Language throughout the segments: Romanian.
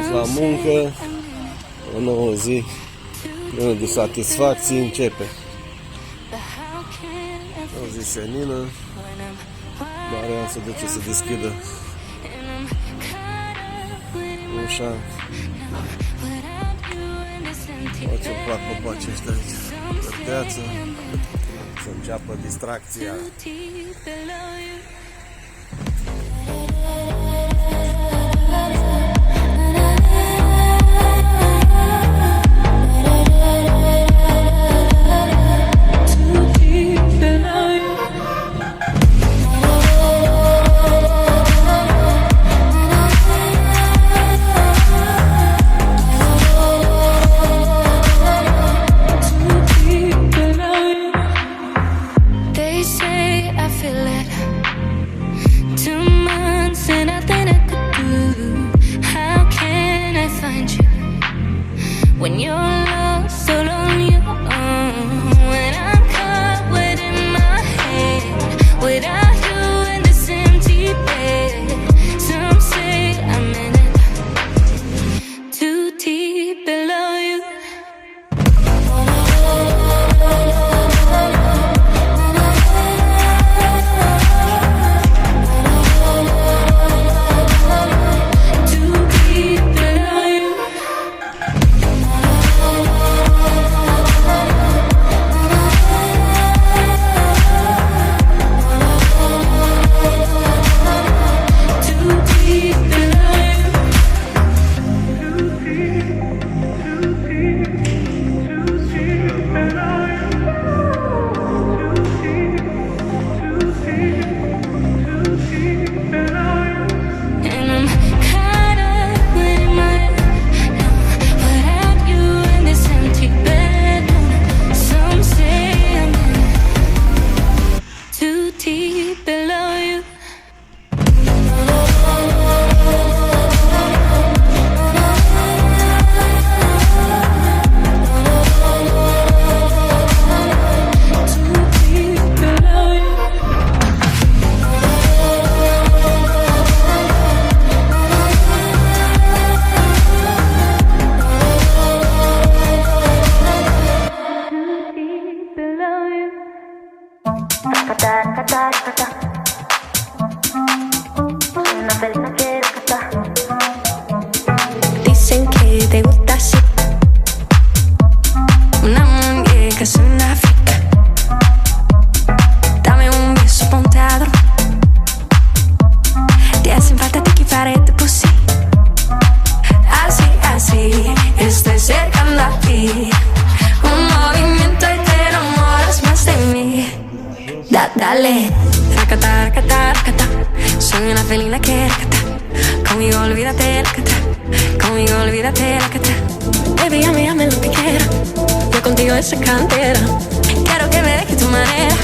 dus la muncă, o nouă zi plină de satisfacții începe. O zi senină, Marian se duce să deschidă ușa. O ce-mi plac copacii ăștia aici, verdeață, să înceapă distracția. When you're lost, all on your own. When I'm caught within my head, without you in this empty bed. Some say I'm in it too deep below you. Dicen que te gusta así, una muñeca es una fica. Dame un beso, ponte a dormir. Te hacen falta te equiparete por sí. Así, así, estoy cercano a ti. Un movimiento y te enamoras más de mí. Dale, racata, racata, racata. Soy una felina que racata. Conmigo olvídate la cata. Conmigo olvídate la cata. Baby, llame lo que quiera. Yo contigo esa cantera. Quiero que me dejes tu manera.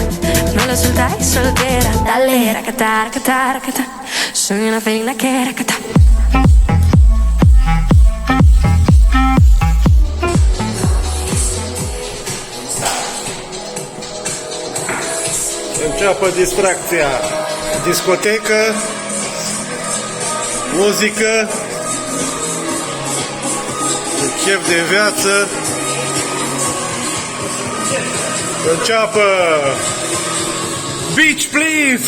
No lo soltáis soltera. Dale, racata, racata, racata. Soy una felina que racata. Înceapă distracția, discotecă, muzică, chef de viață. Înceapă Beach please!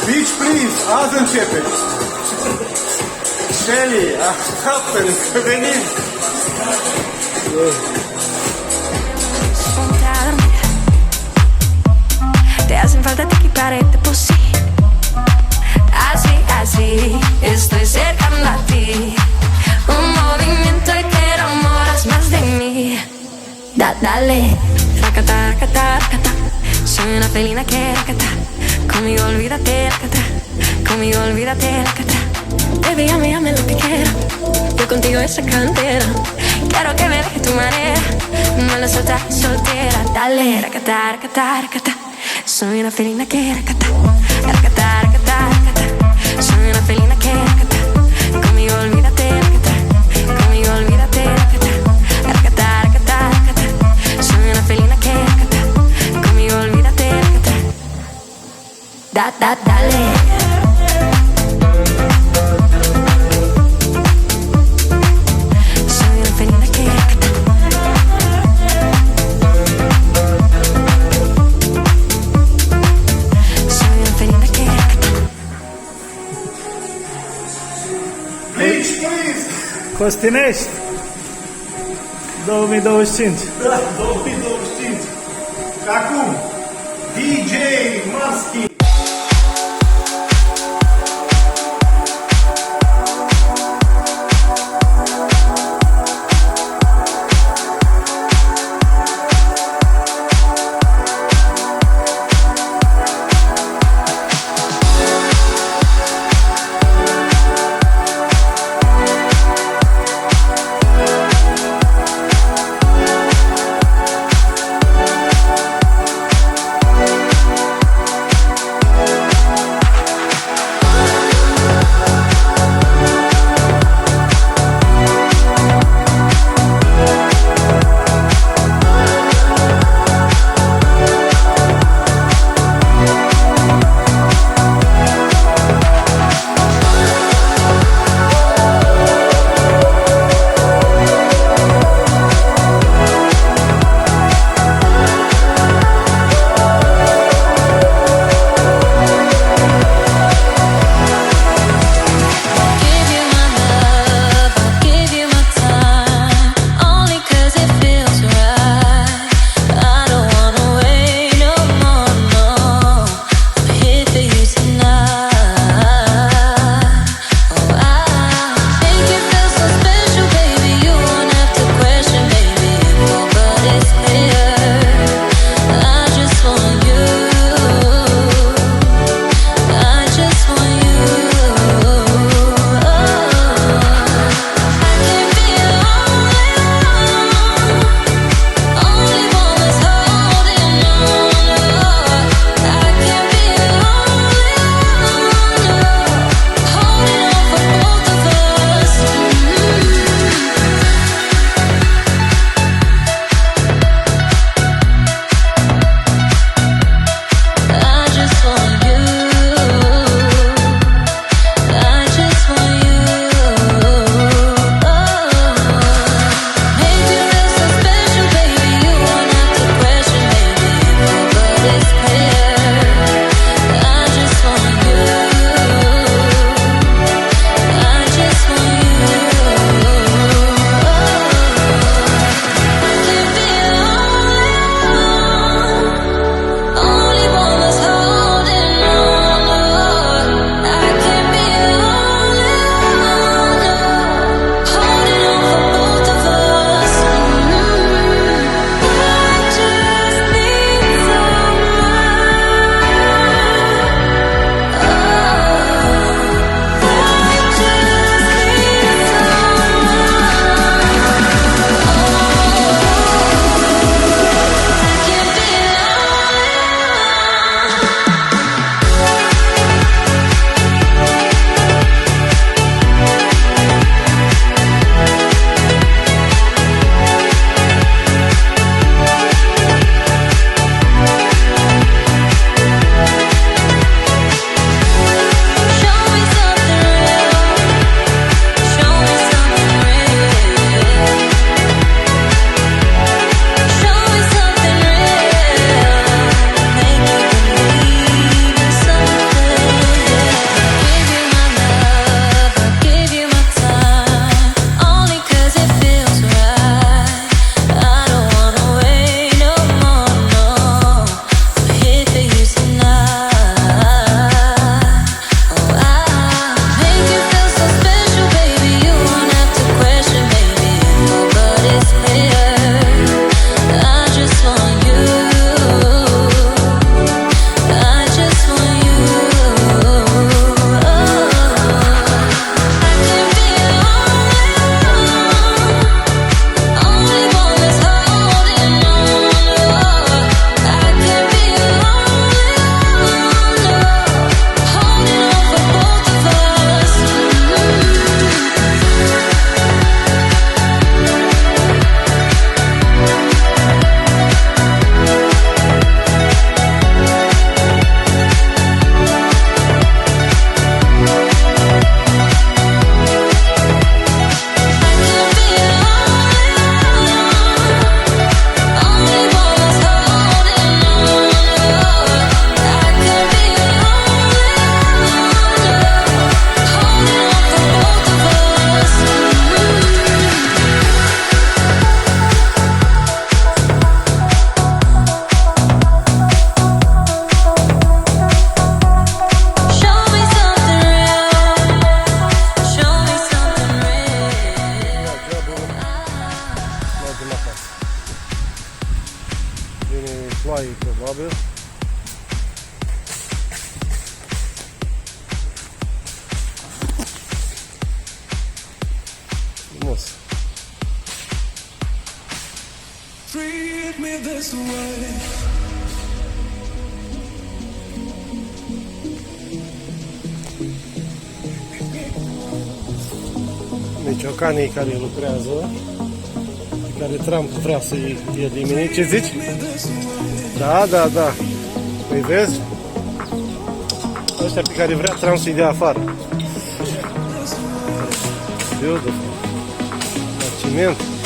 Beach please! Azi începe! Shelly, așteaptă-ne că venim! Te hacen falta te equiparete por sí. Así, así, estoy cercano a ti. Un movimiento y te enamoras más de mí. Dale, racata, racata, racata. Soy una felina que racata. Conmigo olvídate racata. Conmigo olvídate racata. Baby, llame lo que quiera. Yo contigo esa cantera. Quiero que me dejes tu manera. No lo soltas soltera. Dale, racata, racata, racata. Soy una felina que racata. Racata, racata, racata. Soy una felina que racata. Conmigo olvídate racata. Conmigo olvídate racata. Racata, racata, racata. Soy una felina que racata. Conmigo olvídate racata. Dale. Costinești 2025. Da, 2025. Și acum, DJ Maschi. Miciocanii care lucrează, pe care Trump vrea să-i elimine. Ce zici? Da, da, da. Păi vezi? Ăștia pe care vrea Trump să-i dea afară. Beautiful. La ciment.